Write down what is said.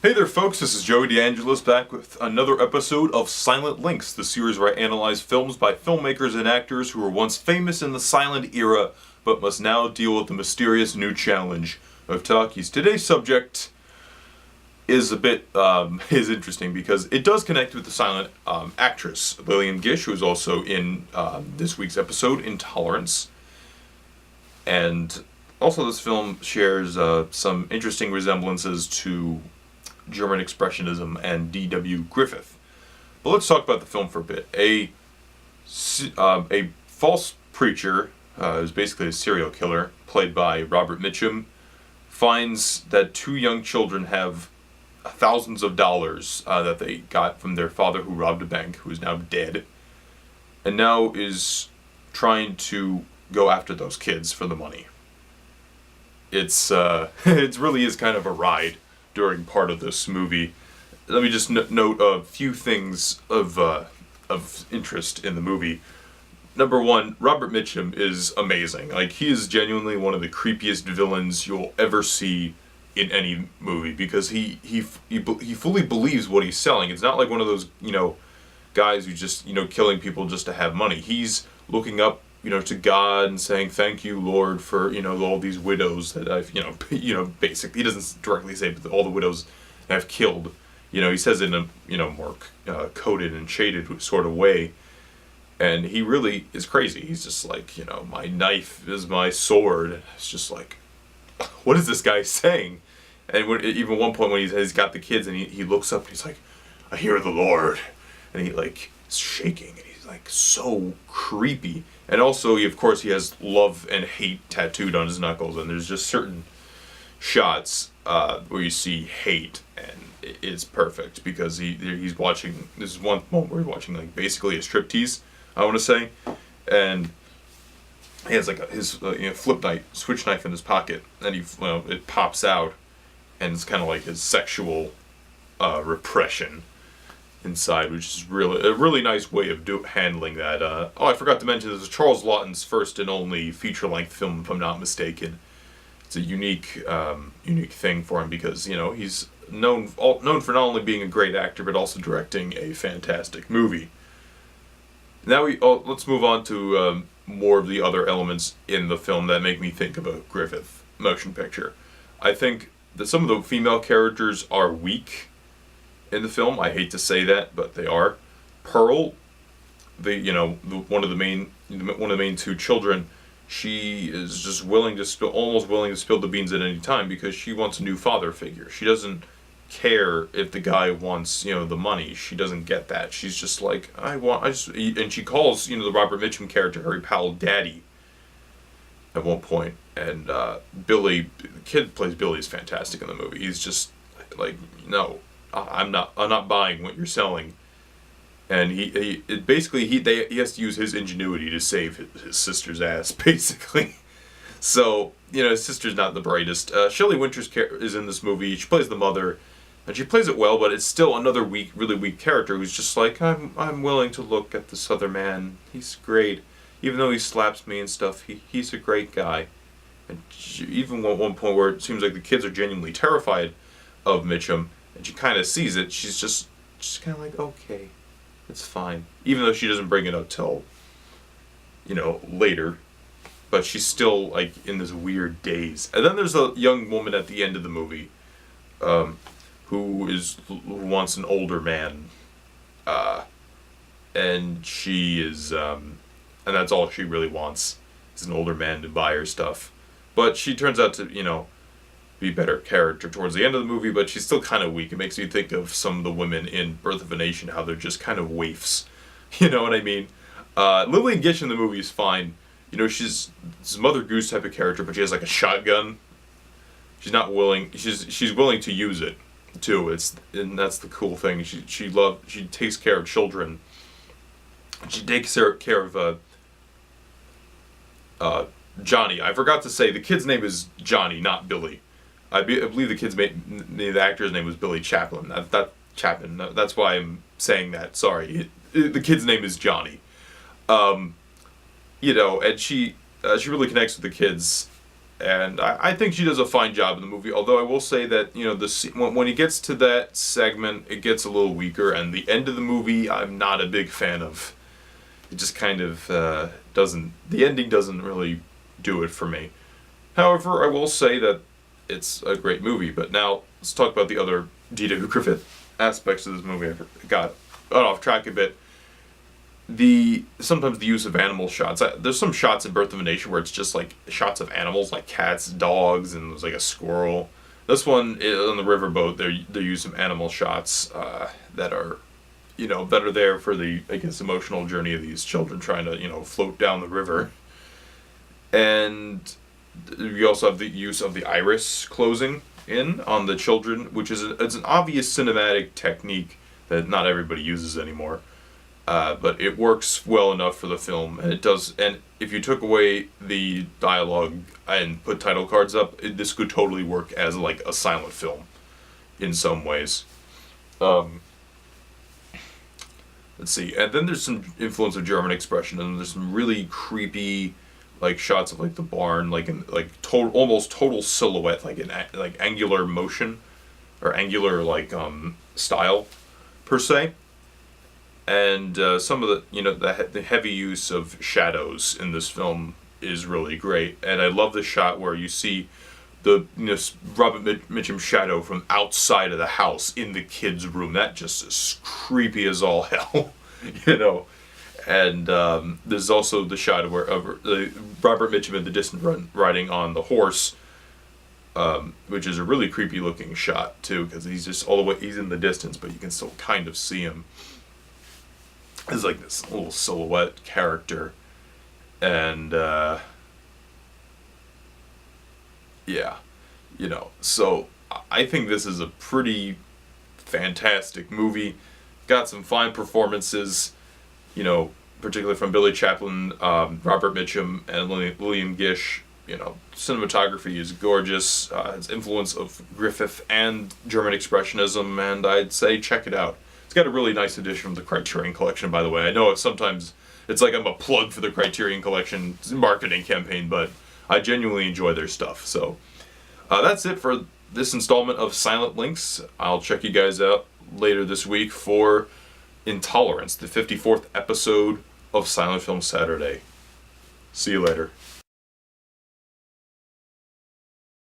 Hey there folks, this is Joey DeAngelis back with another episode of Silent Links, the series where I analyze films by filmmakers and actors who were once famous in the silent era, but must now deal with the mysterious new challenge of talkies. Today's subject is a bit, is interesting because it does connect with the silent actress, Lillian Gish, who is also in this week's episode, Intolerance. And also this film shares some interesting resemblances to German Expressionism and D.W. Griffith. But let's talk about the film for a bit. A false preacher, who's basically a serial killer, played by Robert Mitchum, finds that two young children have thousands of dollars that they got from their father who robbed a bank, who is now dead, and now is trying to go after those kids for the money. It's it really is kind of a ride during part of this movie. Let me just note a few things of interest in the movie. Number one, Robert Mitchum is amazing. Like, he is genuinely one of the creepiest villains you'll ever see in any movie, because he fully believes what he's selling. It's not like one of those, guys who just, killing people just to have money. He's looking up, to God and saying, "Thank you, Lord, for, all these widows that I've, basically," he doesn't directly say, but all the widows I've killed. He says it in a, more coded and shaded sort of way. And he really is crazy. He's just like, my knife is my sword. It's just like, what is this guy saying? And even one point when he's got the kids and he looks up and he's like, "I hear the Lord." And he is shaking and he's like so creepy. And also, he has love and hate tattooed on his knuckles, and there's just certain shots where you see hate, and it's perfect because he's watching. This is one moment where he's watching basically a striptease, I want to say, and he has his switch knife in his pocket, and it pops out, and it's kind of like his sexual repression inside, which is really a really nice way of handling that. I forgot to mention, this is Charles Laughton's first and only feature-length film, if I'm not mistaken. It's a unique thing for him because he's known for not only being a great actor but also directing a fantastic movie. Now let's move on to more of the other elements in the film that make me think of a Griffith motion picture. I think that some of the female characters are weak in the film. I hate to say that, but they are. Pearl, one of the main two children, she is just almost willing to spill the beans at any time because she wants a new father figure. She doesn't care if the guy wants, the money. She doesn't get that. She's just like, and she calls, the Robert Mitchum character, her pal, Daddy at one point. And Billy, the kid plays Billy, is fantastic in the movie. He's just like, no, I'm not buying what you're selling. And he has to use his ingenuity to save his sister's ass, basically. So, his sister's not the brightest. Shelley Winters is in this movie. She plays the mother, and she plays it well, but it's still another really weak character who's just like, I'm willing to look at this other man. He's great. Even though he slaps me and stuff, he's a great guy. And even at one point where it seems like the kids are genuinely terrified of Mitchum, and she kind of sees it, she's just kind of like, okay, it's fine. Even though she doesn't bring it up till, later. But she's still, in this weird daze. And then there's a young woman at the end of the movie, who wants an older man. And she is, and that's all she really wants, is an older man to buy her stuff. But she turns out to, be a better character towards the end of the movie, but she's still kind of weak. It makes me think of some of the women in Birth of a Nation, how they're just kind of waifs. You know what I mean? Lillian Gish in the movie is fine. She's this Mother Goose type of character, but she has a shotgun. She's not willing. She's willing to use it too. And that's the cool thing. She takes care of children. She takes care of Johnny. I forgot to say the kid's name is Johnny, not Billy. I believe the actor's name was Billy Chaplin. Chapman. That's why I'm saying that. Sorry. The kid's name is Johnny. And she really connects with the kids and I think she does a fine job in the movie. Although I will say that when he gets to that segment, it gets a little weaker, and the end of the movie I'm not a big fan of. It just kind of doesn't. The ending doesn't really do it for me. However, I will say that it's a great movie. But now let's talk about the other D.W. Griffith aspects of this movie. I got off track a bit. Sometimes the use of animal shots. There's some shots in Birth of a Nation where it's just like shots of animals, like cats, dogs, and there's like a squirrel. This one on the riverboat, they use some animal shots that are, that are there for the, I guess, emotional journey of these children trying to float down the river. And you also have the use of the iris closing in on the children, which it's an obvious cinematic technique that not everybody uses anymore. But it works well enough for the film, and it does. And if you took away the dialogue and put title cards up, this could totally work as like a silent film, in some ways. Let's see, and then there's some influence of German expression, and there's some really creepy, like shots of like the barn, like in almost total silhouette, like in like angular motion, or angular style, per se. And some of the heavy use of shadows in this film is really great, and I love the shot where you see the Robert Mitchum's shadow from outside of the house in the kids' room. That just is creepy as all hell, And there's also the shot of Robert Mitchum in the distance riding on the horse, which is a really creepy looking shot too, because he's just he's in the distance, but you can still kind of see him. It's like this little silhouette character, and so I think this is a pretty fantastic movie. Got some fine performances, particularly from Billy Chaplin, Robert Mitchum, and William Gish. Cinematography is gorgeous. It's influence of Griffith and German Expressionism, and I'd say check it out. It's got a really nice edition of the Criterion Collection, by the way. I know sometimes it's like I'm a plug for the Criterion Collection marketing campaign, but I genuinely enjoy their stuff. So that's it for this installment of Silent Links. I'll check you guys out later this week for Intolerance, the 54th episode of Silent Film Saturday. See you later.